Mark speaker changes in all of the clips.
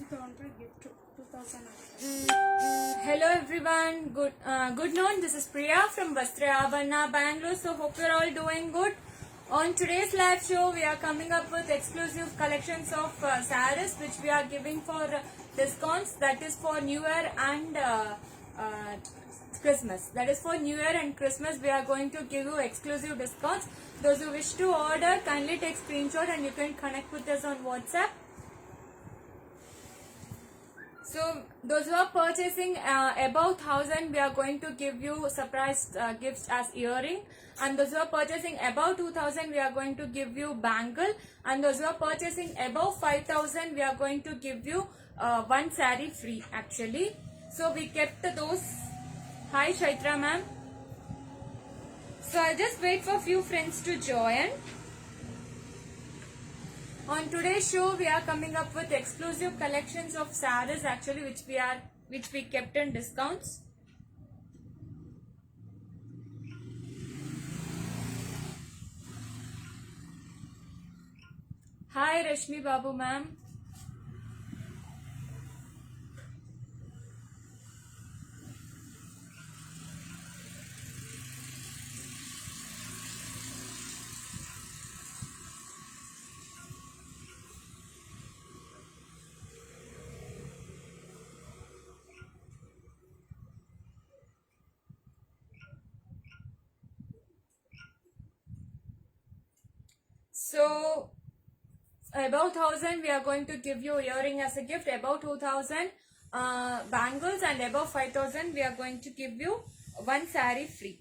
Speaker 1: gift 2000.
Speaker 2: Hello everyone, good noon. This is Priya from Vastrayabana, Bangalore. So hope you're all doing good. On today's live show, we are coming up with exclusive collections of sarees which we are giving for discounts. That is for New Year and Christmas. That is for New Year and Christmas. We are going to give you exclusive discounts. Those who wish to order, kindly take screenshot and you can connect with us on WhatsApp. So those who are purchasing above 1000, we are going to give you surprise gifts as earring, and those who are purchasing above 2000, we are going to give you bangle, and those who are purchasing above 5000, we are going to give you one saree free actually. So we kept those. Hi Chaitra ma'am. So I'll just wait for few friends to join. On today's show, we are coming up with exclusive collections of sarees actually which we kept in discounts. Hi Rashmi Babu ma'am. So above 1000 we are going to give you earring as a gift, above 2000 bangles, and above 5000 we are going to give you one saree free.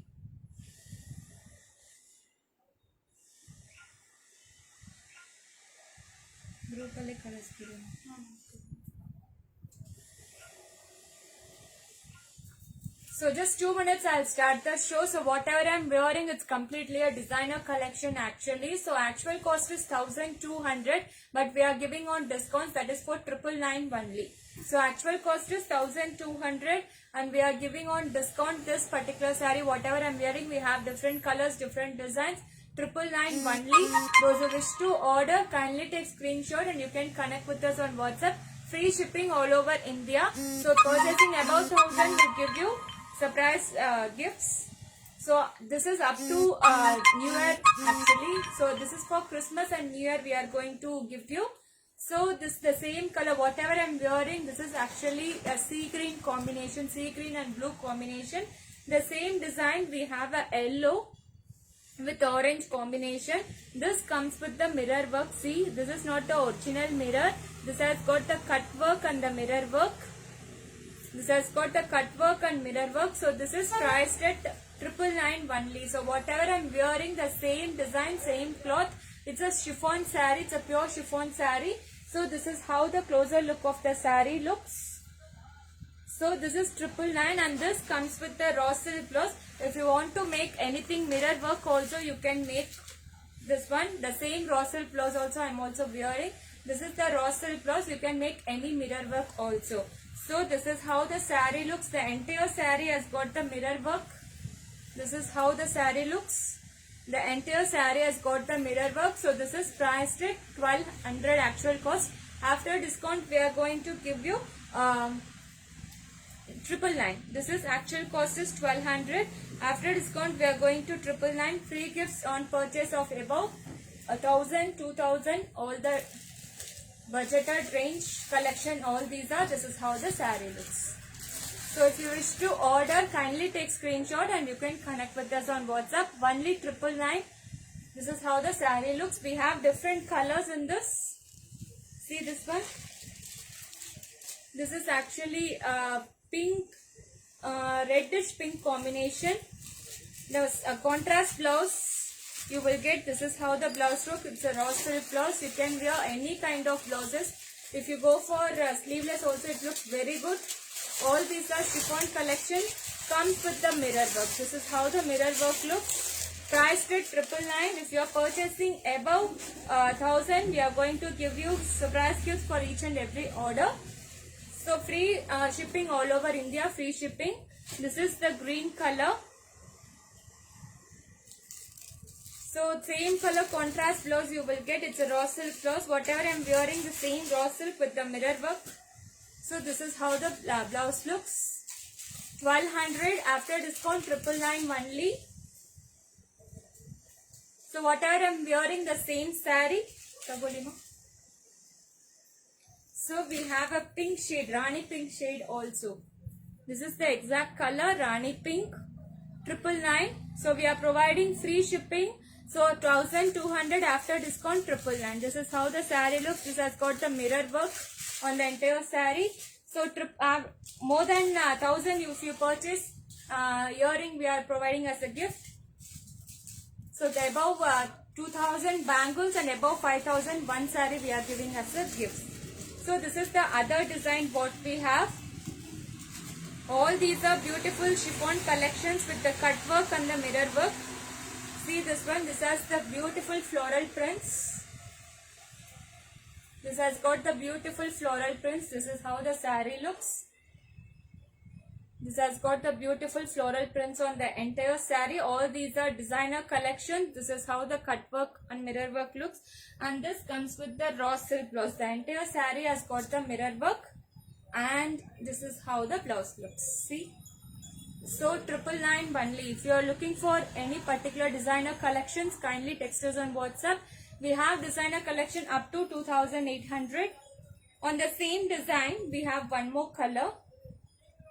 Speaker 2: So just 2 minutes I'll start the show. So whatever I'm wearing, it's completely a designer collection actually. So actual cost is 1200, but we are giving on discounts, that is for 999 only. So actual cost is 1200 and we are giving on discount this particular saree. Whatever I'm wearing, we have different colors, different designs. 999 only. Those who wish to order, kindly take screenshot and you can connect with us on WhatsApp. Free shipping all over India. So purchasing above 1000 will give you surprise gifts. So this is up to New Year actually. So this is for Christmas and New Year we are going to give you. So this the same color, whatever I'm wearing, this is actually a sea green combination, sea green and blue combination. The same design, we have a yellow with orange combination. This comes with the mirror work. See, this is not the original mirror. This has got the cut work and the mirror work. This has got the cut work and mirror work. So this is priced at 999 only. So whatever I'm wearing, the same design, same cloth. It's a chiffon saree. It's a pure chiffon saree. So this is how the closer look of the saree looks. So this is 999 and this comes with the raw silk blouse. If you want to make anything mirror work also, you can make this one. The same raw silk blouse also I'm also wearing. This is the raw silk blouse. You can make any mirror work also. So this is how the saree looks. The entire saree has got the mirror work. This is how the saree looks. The entire saree has got the mirror work. So this is priced at 1200 actual cost. After discount we are going to give you 999. This is actual cost is 1200. After discount we are going to 999. Free gifts on purchase of above 1000, 2000, all the budgeted range collection, all these are. This is how the saree looks. So if you wish to order, kindly take screenshot and you can connect with us on WhatsApp. Only 999. This is how the saree looks. We have different colors in this. See this one. This is actually pink, reddish pink combination. There's a contrast blouse. You will get, this is how the blouse looks. It's a raw silk blouse. You can wear any kind of blouses. If you go for sleeveless also, it looks very good. All these are chiffon collection. Comes with the mirror work. This is how the mirror work looks. Priced at 999. If you are purchasing above 1000, we are going to give you surprise gifts for each and every order. So free shipping all over India. Free shipping. This is the green color. So same color contrast blouse you will get. It's a raw silk blouse. Whatever I am wearing, the same raw silk with the mirror work. So this is how the blouse looks. 1200 after discount, 999 only. So whatever I'm wearing, the same saree. So we have a pink shade, Rani pink shade also. This is the exact color, Rani pink, 999. So we are providing free shipping. So 1200 after discount, 999. This is how the saree looks. This has got the mirror work on the entire saree. So more than 1000 if you purchase earring, we are providing as a gift. So the above 2000 bangles and above 5000 one saree we are giving as a gift. So this is the other design what we have. All these are beautiful chiffon collections with the cut work and the mirror work. See this one, this has the beautiful floral prints. This has got the beautiful floral prints. This is how the saree looks. This has got the beautiful floral prints on the entire saree. All these are designer collections. This is how the cut work and mirror work looks. And this comes with the raw silk blouse. The entire saree has got the mirror work. And this is how the blouse looks. See? So 999 only. If you are looking for any particular designer collections, kindly text us on WhatsApp. We have designer collection up to 2800. On the same design, we have one more color.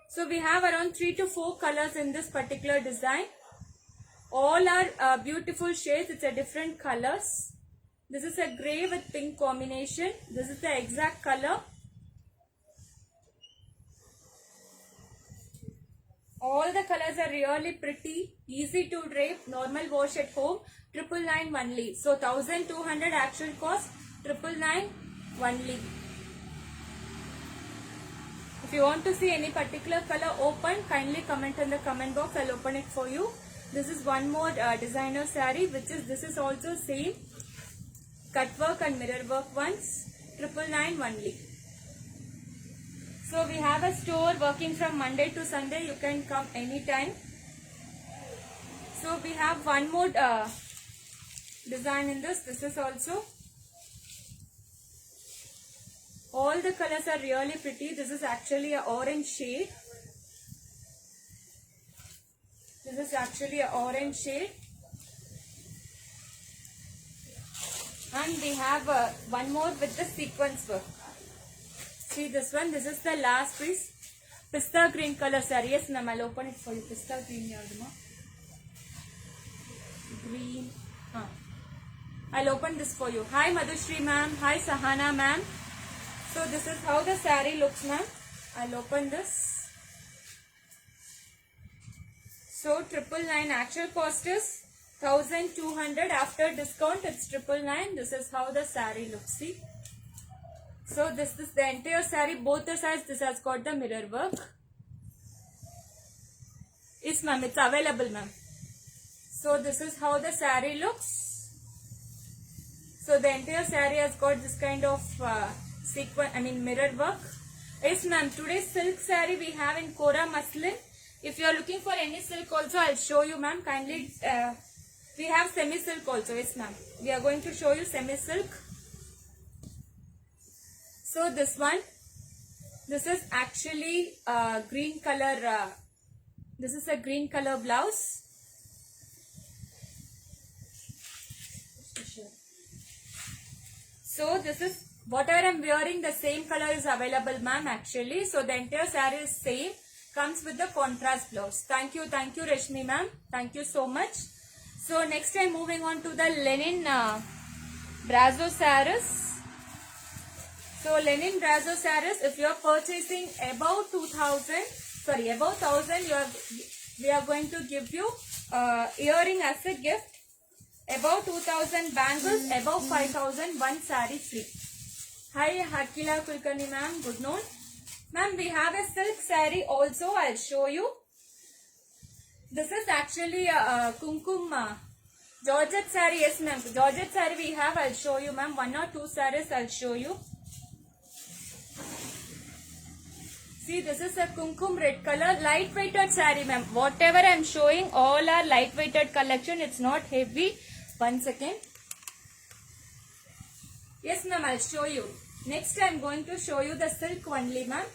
Speaker 2: So we have around 3 to 4 colors in this particular design. All are beautiful shades. It's a different colors. This is a grey with pink combination. This is the exact color. All the colors are really pretty, easy to drape, normal wash at home, 999 only. So 1200 actual cost, 999 only. If you want to see any particular color open, kindly comment in the comment box. I'll open it for you. This is one more designer saree, this is also same cut work and mirror work ones, 999 only. So we have a store working from Monday to Sunday. You can come anytime. So we have one more design in this. This is also. All the colors are really pretty. This is actually an orange shade. This is actually an orange shade. And we have one more with the sequence work. See this one, this is the last piece. Pista green color saree. Yes ma'am, I'll open it for you. Pista green yarduma. Green. I'll open this for you. Hi Madhushri ma'am. Hi Sahana ma'am. So this is how the saree looks ma'am. I'll open this. So 999 actual cost is 1200. After discount it's 999. This is how the saree looks. See. So this is the entire saree, both the sides. This has got the mirror work. Yes ma'am, it's available ma'am. So this is how the saree looks. So the entire saree has got this kind of mirror work. Yes ma'am, today's silk saree we have in Kora muslin. If you are looking for any silk also, I'll show you ma'am. Kindly, we have semi-silk also. Yes ma'am, we are going to show you semi-silk. So this one, this is actually green color, this is a green color blouse. So this is, whatever I am wearing, the same color is available ma'am actually. So the entire saree is same, comes with the contrast blouse. Thank you Rashmi ma'am. Thank you so much. So next time moving on to the linen brasso sarees. So linen brasso sarees, if you are purchasing above 1000, we are going to give you earring as a gift. Above 2000 bangles, above 5000 one saree free. Hi Hakila Kulkarni ma'am, good noon. Ma'am, we have a silk saree also. I'll show you. This is actually a kumkum Georgette saree. Yes ma'am, Georgette saree we have. I'll show you ma'am. 1 or 2 sarees I'll show you. See, this is a kumkum red color, light-weighted saree, ma'am. Whatever I am showing, all are light-weighted collection. It's not heavy. 1 second. Yes, ma'am, I'll show you. Next, I am going to show you the silk only, ma'am.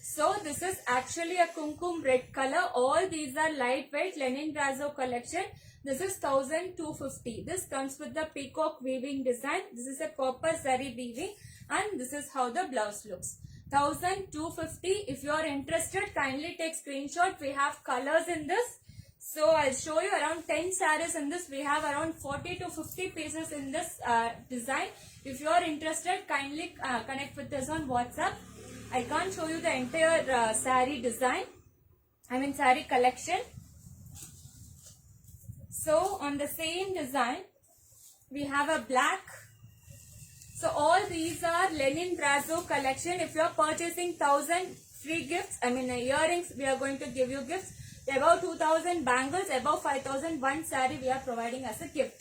Speaker 2: So this is actually a kumkum red color. All these are lightweight linen brasso collection. This is 1250. This comes with the peacock weaving design. This is a copper zari weaving, and this is how the blouse looks. 1250. If you are interested, kindly take screenshot. We have colors in this. So I'll show you around 10 sarees in this. We have around 40 to 50 pieces in this design. If you are interested, kindly connect with us on WhatsApp. I can't show you the entire saree design. Saree collection. So on the same design, we have a black. So all these are linen brasso collection. If you are purchasing 1000 free gifts, earrings, we are going to give you gifts. Above 2000 bangles, above 5000 one saree we are providing as a gift.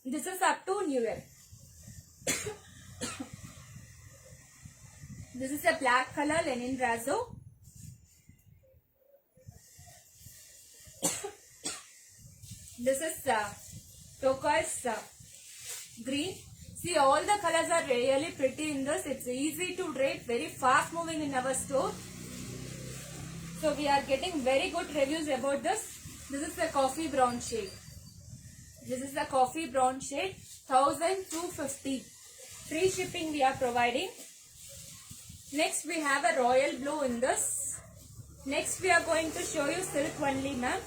Speaker 2: This is up to New Year. This is a black color linen brasso. This is turquoise green. See, all the colors are really pretty in this. It's easy to drape, very fast moving in our store. So we are getting very good reviews about this. This is the coffee brown shade. This is the coffee brown shade. 1250. Free shipping we are providing. Next we have a royal blue in this. Next we are going to show you silk only, ma'am.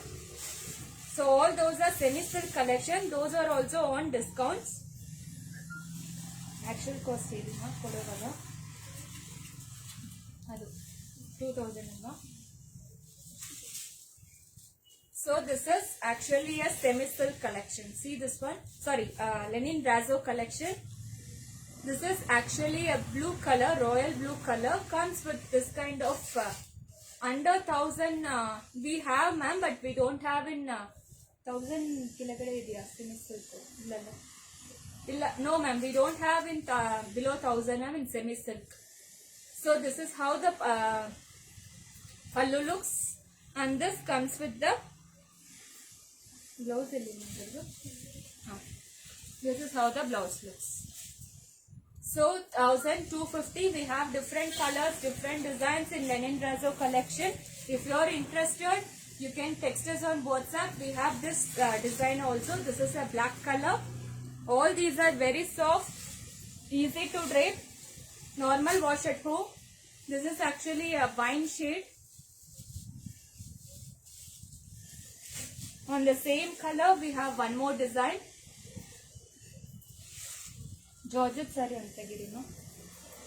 Speaker 2: So all those are semi-silk collection. Those are also on discounts. Actual cost is 2000. So this is actually a semi-silk collection. See this one? Sorry, linen brasso collection. This is actually a blue color, royal blue color. Comes with this kind of under 1000 we have, ma'am, but we don't have in 1000 semi-silk. No, ma'am, we don't have in below 1000, ma'am, in semi-silk. So this is how the pallu looks, and this comes with the blouse. This is how the blouse looks. So 1250, we have different colors, different designs in linen brasso collection. If you are interested, you can text us on WhatsApp. We have this design also. This is a black color. All these are very soft, easy to drape, normal wash at home. This is actually a wine shade. On the same color, we have one more design. Georgette saree antagirino.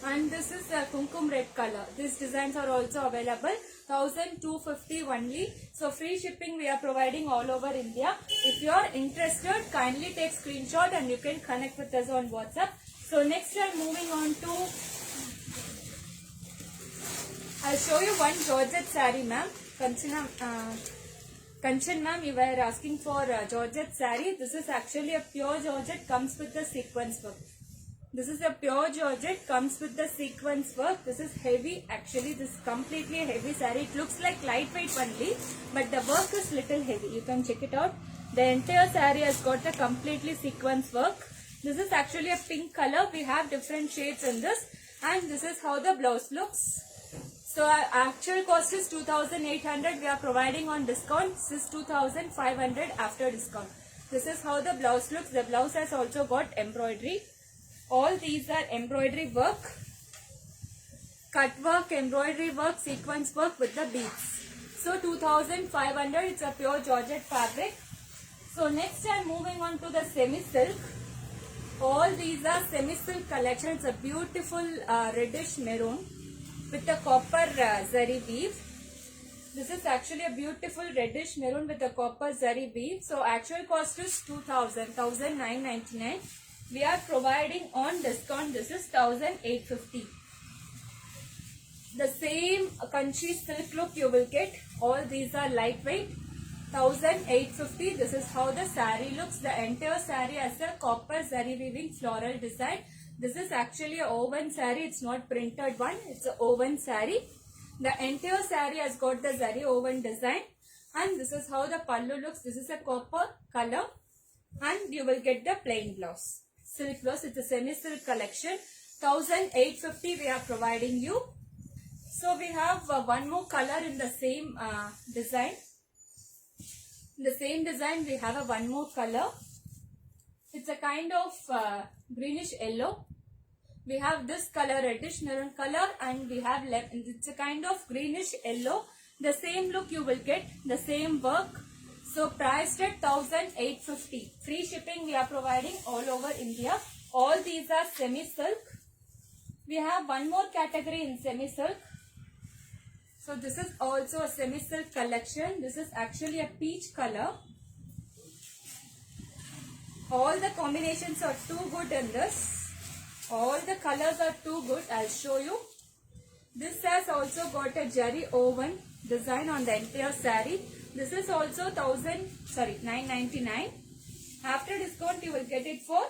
Speaker 2: And this is a kumkum red color. These designs are also available. 1250 only. So free shipping we are providing all over India. If you are interested, kindly take screenshot and you can connect with us on WhatsApp. So next we are moving on to, I'll show you one Georgette saree, ma'am. Kanchan ma'am, you were asking for Georgette saree. This is actually a pure Georgette, comes with the sequence work. This is a pure Georgette, comes with the sequence work. This is heavy. Actually, this is completely a heavy saree. It looks like lightweight only, but the work is little heavy. You can check it out. The entire saree has got a completely sequence work. This is actually a pink color. We have different shades in this, and this is how the blouse looks. So our actual cost is 2800. We are providing on discount. This is 2500 after discount. This is how the blouse looks. The blouse has also got embroidery. All these are embroidery work, cut work, embroidery work, sequence work with the beads. So 2500, it's a pure Georgette fabric. So next I'm moving on to the semi-silk. All these are semi-silk collections. It's a beautiful reddish maroon with a copper zari weave. This is actually a beautiful reddish maroon with a copper zari weave. So actual cost is 1999. We are providing on discount. This is 1850. The same Kanchi silk look you will get. All these are lightweight. 1850. This is how the saree looks. The entire saree has a copper zari weaving floral design. This is actually a woven saree. It's not printed one. It's a woven saree. The entire saree has got the zari woven design. And this is how the pallu looks. This is a copper color. And you will get the plain blouse. Silk blouse. It's a semi-silk collection. 1850 we are providing you. So we have one more color in the same design. In the same design we have a one more color. It's a kind of greenish yellow. We have this color, reddish maroon color, and we have left. It's a kind of greenish yellow. The same look you will get, the same work. So priced at 1,850. Free shipping we are providing all over India. All these are semi-silk. We have one more category in semi-silk. So this is also a semi-silk collection. This is actually a peach color. All the combinations are too good in this. All the colors are too good. I'll show you. This has also got a Jari oven design on the entire saree. This is also 999. After discount you will get it for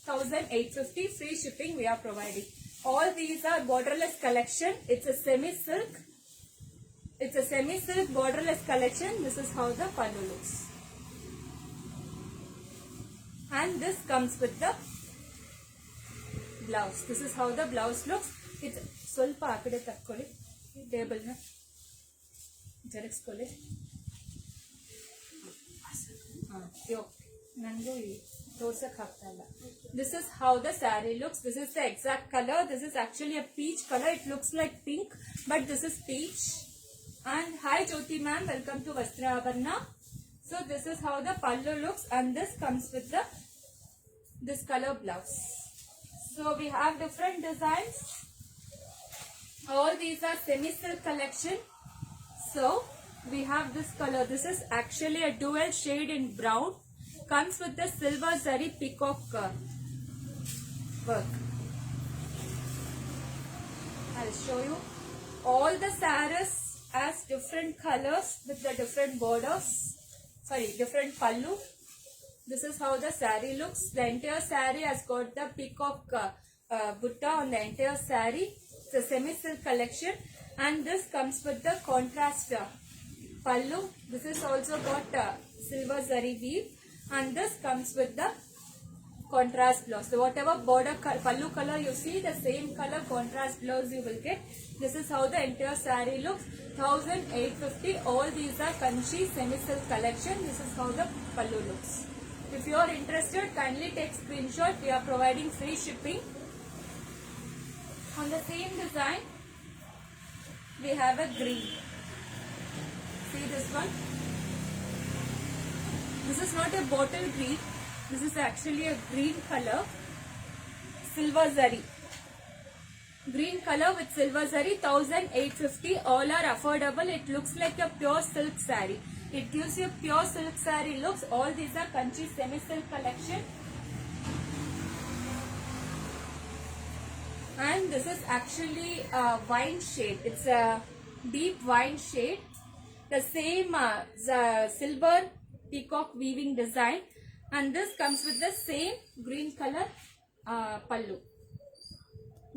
Speaker 2: 1,850. Free shipping we are providing. All these are borderless collection. It's a semi-silk. It's a semi-silk borderless collection. This is how the pallu looks. And this comes with the blouse. This is how the blouse looks. It's ಸ್ವಲ್ಪ ಆ ಕಡೆ ತಕ್ಕೊಳ್ಳಿ ಟೇಬಲ್ನ ಜರಗಿಸ್ಕೊಳ್ಳಿ. ನನಗೂ ತೋರ್ಸಕ್ಕೆ ಆಗ್ತಾ ಇಲ್ಲ. This is how the saree looks. This is the exact color. This is actually a peach color. It looks like pink, but this is peach. And hi Jyoti ma'am, welcome to Vastra Abharna. So this is how the pallu looks, and this comes with the this color blouse. So we have different designs. All these are semi-silk collection. So we have this color. This is actually a dual shade in brown. Comes with the silver zari peacock work. I'll show you. All the sarees has different colors with the different borders. Sorry, different pallu. This is how the saree looks. The entire saree has got the peacock butta on the entire saree. It's a semi-silk collection, and this comes with the contrast pallu. This is also got silver zari weave, and this comes with the contrast blouse. So whatever border pallu color you see, the same color contrast blouse you will get. This is how the entire saree looks. 1,850. All these are Kanchi semi-silk collection. This is how the pallu looks. If you are interested, kindly take screenshot. We are providing free shipping. On the same design, we have a green. See this one? This is not a bottle green. This is actually a green color. Silver zari. Green color with silver zari, 1,850. All are affordable. It looks like a pure silk saree. It gives you pure silk saree looks. All these are Kanchi semi-silk collection. And this is actually a wine shade. It's a deep wine shade. The same silver peacock weaving design. And this comes with the same green color pallu.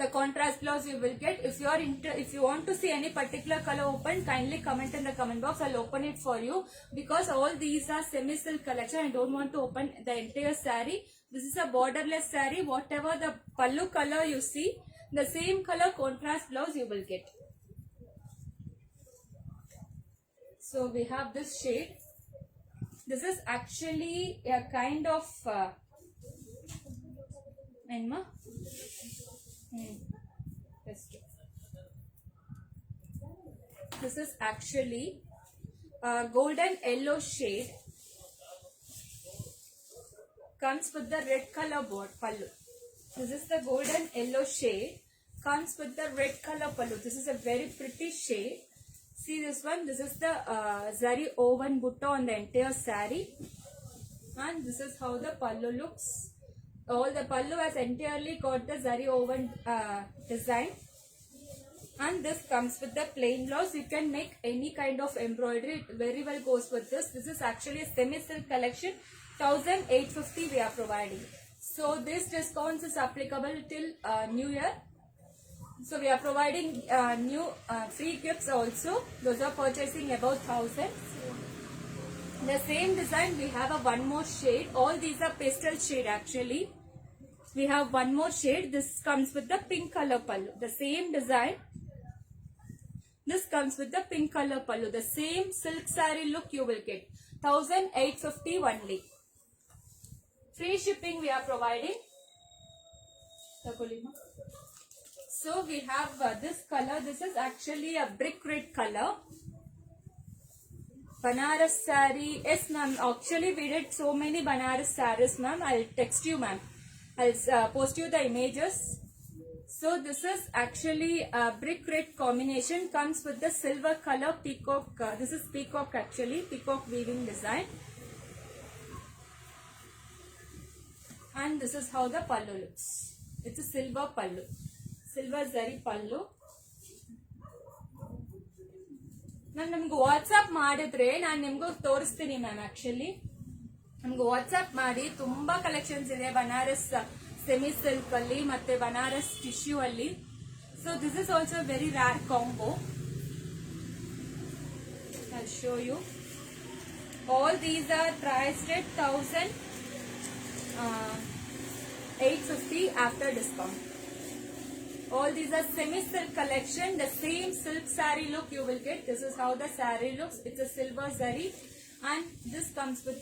Speaker 2: The contrast blouse you will get. If you want to see any particular color open, kindly comment in the comment box. I'll open it for you, because all these are semi-silk collection. I don't want to open the entire saree. This is a borderless saree. Whatever the pallu color you see, the same color contrast blouse you will get. So we have this shade. This is actually a kind of this is actually a golden yellow shade. Comes with the red color pallu. This is the golden yellow shade. Comes with the red color pallu. This is a very pretty shade. See this one? This is the zari oven butta on the entire saree. And this is how the pallu looks. All the pallu has entirely got the zari oven design. And this comes with the plain blouse. You can make any kind of embroidery. It very well goes with this. This is actually a semi-silk collection. 1,850 we are providing. So this discount is applicable till New Year. So we are providing new free gifts also. Those are purchasing about 1,000. The same design we have a one more shade. All these are pastel shade actually. We have one more shade. This comes with the pink color pallu. The same design. This comes with the pink color pallu. The same silk saree look you will get. 1850 only. Free shipping we are providing. So we have this color. This is actually a brick red color. Banaras saree. Yes ma'am. Actually we did so many Banaras sarees ma'am. I'll text you ma'am. I'll post you the images. So this is actually a brick red combination. Comes with the silver color peacock. This is peacock actually. Peacock weaving design. And this is how the pallu looks. It's a silver pallu. Silver zari pallu. ನಾನು ನಿಮ್ಗೆ WhatsApp ಮಾಡಿದ್ರೆ ನಾನು ನಿಮ್ಗೆ ತೋರಿಸ್ತೀನಿ ma'am. Actually ನಮ್ಗೆ WhatsApp ಮಾಡಿ ತುಂಬಾ collections ಇದೆ ಬನಾರಸ್ ಸೆಮಿ ಸಿಲ್ಕ್ ಅಲ್ಲಿ ಮತ್ತೆ ಬನಾರಸ್ ಟಿಶ್ಯೂ ಅಲ್ಲಿ. So this is also very rare combo. I'll show you. All these are priced at 1850 after discount. All these are semi-silk collection. The same silk saree look you will get. This is how the saree looks. It's a silver zari, and this comes with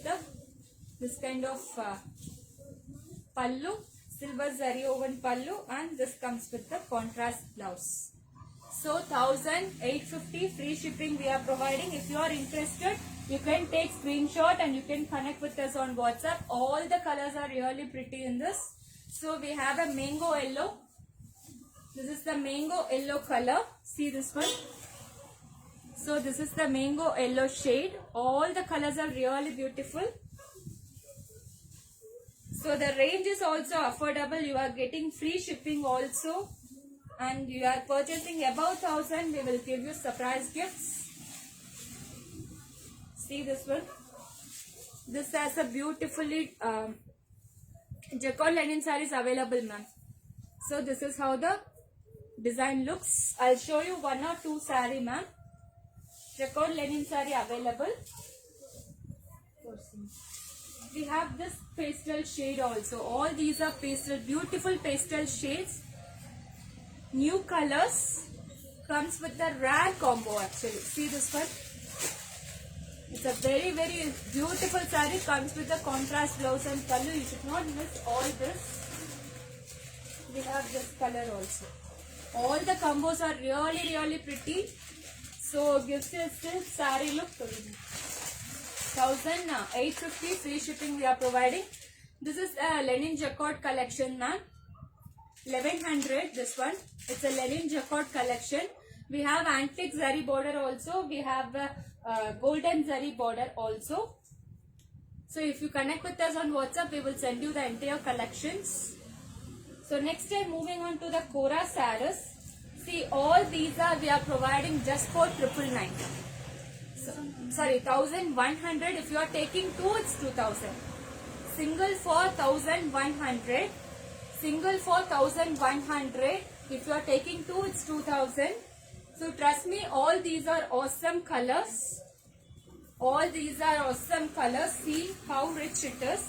Speaker 2: this kind of pallu, silver zari woven pallu, and this comes with the contrast blouse. So 1850 free shipping we are providing. If you are interested, you can take screenshot and you can connect with us on WhatsApp. All the colors are really pretty in this. So we have a mango yellow. This is the mango yellow color. See this one. So this is the mango yellow shade. All the colors are really beautiful. So the range is also affordable. You are getting free shipping also. And you are purchasing above 1000, we will give you surprise gifts. See this one. This has a beautifully Jacquard linen sarees available ma'am. So this is how the design looks. I'll show you one or two saree ma'am. Jacquard linen saree available. We have this pastel shade also. All these are pastel, beautiful pastel shades. New colors. Comes with the rare combo actually. See this one. It's a very very beautiful saree. Comes with the contrast blouse and color. You should not miss all this. We have this color also. All the combos are really really pretty. So gives you a silk saree look. 1850 free shipping we are providing. This is a linen jacquard collection ma'am. 1100 this one. It's a linen jacquard collection. We have antique zari border also. We have golden zari border also. So if you connect with us on WhatsApp, we will send you the entire collections. So next time moving on to the Kora sarees. See all these are we are providing just for 999. So, sorry 1100. If you are taking two, it's 2000. Single for 1100. Single for 1100. If you are taking two, it's 2000. So trust me, all these are awesome colors. All these are awesome colors. See how rich it is.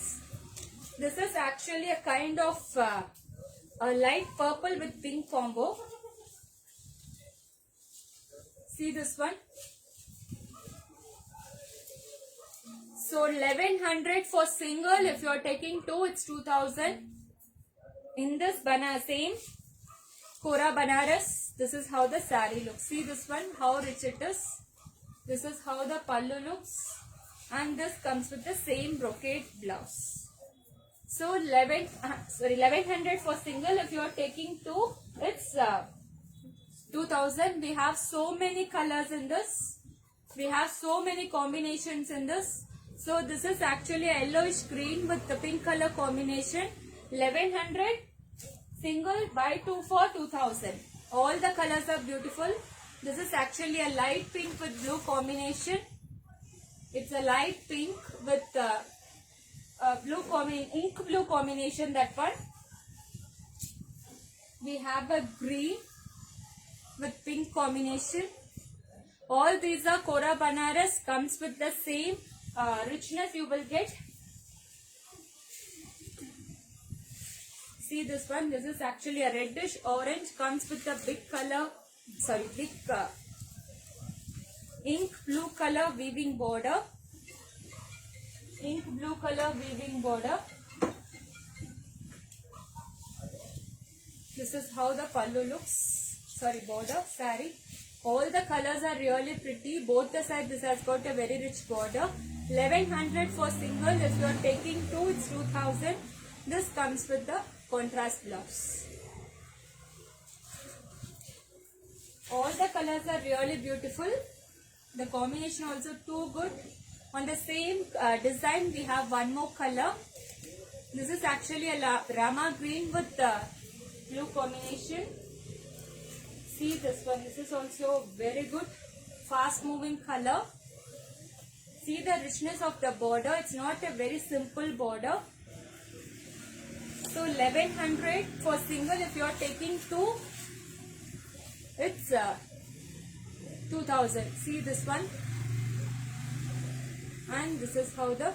Speaker 2: This is actually a kind of a light purple with pink combo. See this one. So 1100 for single. If you are taking two, it's 2000. In this same Kora Banaras, this is how the saree looks. See this one, how rich it is. This is how the pallu looks, and this comes with the same brocade blouse. So 1100 for single. If you are taking two, it's 2000. We have so many colors in this. We have so many combinations in this. So this is actually a yellowish green with the pink color combination. 1100. Single, buy two for 2000. All the colors are beautiful. This is actually a light pink with blue combination. It's a light pink with ink blue combination, that one. We have a green with pink combination. All these are Kora Banaras. Comes with the same richness you will get. See this one. This is actually a reddish orange. Comes with a big color. Sorry, big ink blue color weaving border. Ink blue color weaving border. This is how the pallu looks. Sorry, border, saree. All the colors are really pretty. Both the sides, this has got a very rich border. 1100 for single. If you are taking two, it's 2000. This comes with the contrast blouse. All the colors are really beautiful. The combination also too good. On the same design, we have one more color. This is actually a Rama green with the blue combination. See this one. This is also very good. Fast moving color. See the richness of the border. It's not a very simple border. So 1100 for single. If you are taking two, it's 2000. See this one. And this is how the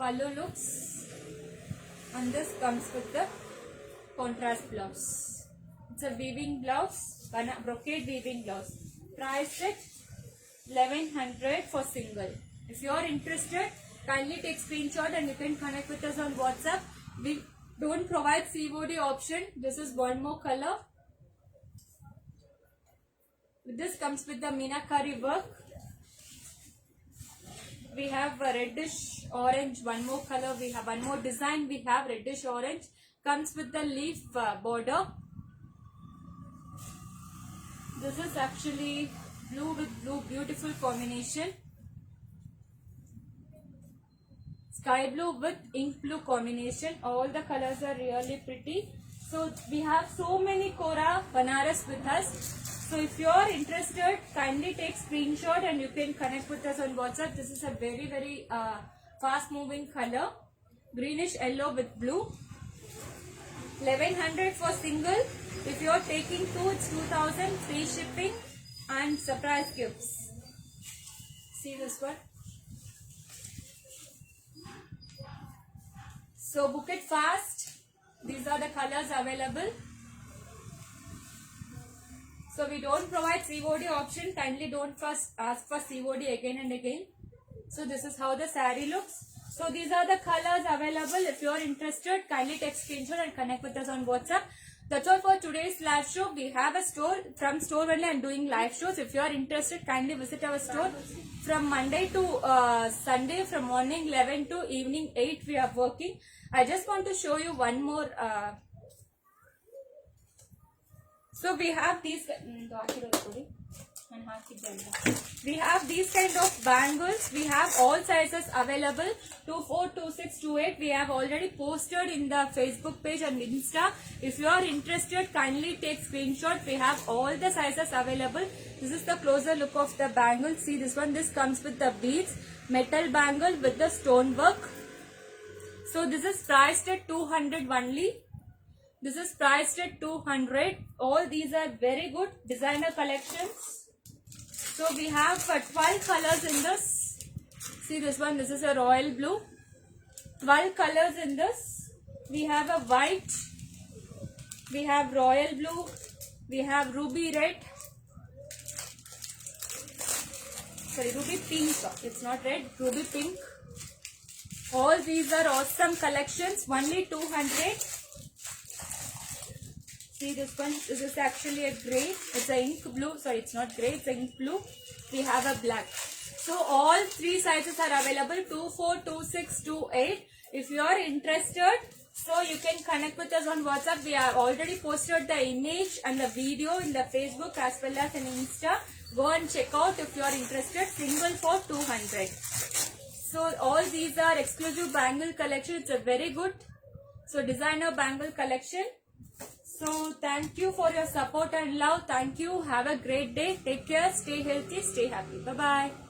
Speaker 2: pallu looks. And this comes with the contrast blouse. It's a weaving blouse, brocade weaving blouse. Priced at 1100 for single. If you are interested, kindly take screenshot and you can connect with us on WhatsApp. We don't provide COD option. This is one more color. This comes with the meenakari work. We have a reddish orange, one more color. We have one more design. We have reddish orange. Comes with the leaf border. This is actually blue with blue, beautiful combination. Sky blue with ink blue combination. All the colors are really pretty. So we have so many Kora Banaras with us. So if you are interested, kindly take screenshot and you can connect with us on WhatsApp. This is a very fast moving color. Greenish yellow with blue. 1100 for single. If you are taking two, it's 2000. Free shipping and surprise gifts. See this one. So book it fast. These are the colors available. So we don't provide COD option. Kindly don't first ask for COD again and again. So this is how the saree looks. So these are the colors available. If you are interested, kindly take screenshot and connect with us on WhatsApp. That's all for today's live show. We have a store. From store only I'm doing live shows. If you are interested, kindly visit our store. From Monday to Sunday, from morning 11 to evening 8 we are working. I just want to show you one more. So we have these. We have these kind of bangles. We have all sizes available. 24, 26, 28. We have already posted in the Facebook page and Insta. If you are interested, kindly take screenshot. We have all the sizes available. This is the closer look of the bangle. See this one. This comes with the beads. Metal bangle with the stone work. So this is priced at 200 only. This is priced at 200. All these are very good designer collections. So we have 12 colors in this. See this one. This is a royal blue. 12 colors in this. We have a white. We have royal blue. We have ruby red. Sorry, ruby pink. It's not red. Ruby pink. All these are awesome collections. Only 200. See this one. This is actually a grey. It's a ink blue. Sorry, it's not grey. It's a ink blue. We have a black. So all three sizes are available. 24, 26, 28. If you are interested, so you can connect with us on WhatsApp. We have already posted the image and the video in the Facebook as well as in Insta. Go and check out if you are interested. Single for 200. So all these are exclusive bangle collection. It's a very good. So designer bangle collection. So thank you for your support and love. Thank you. Have a great day. Take care. Stay healthy. Stay happy. Bye-bye.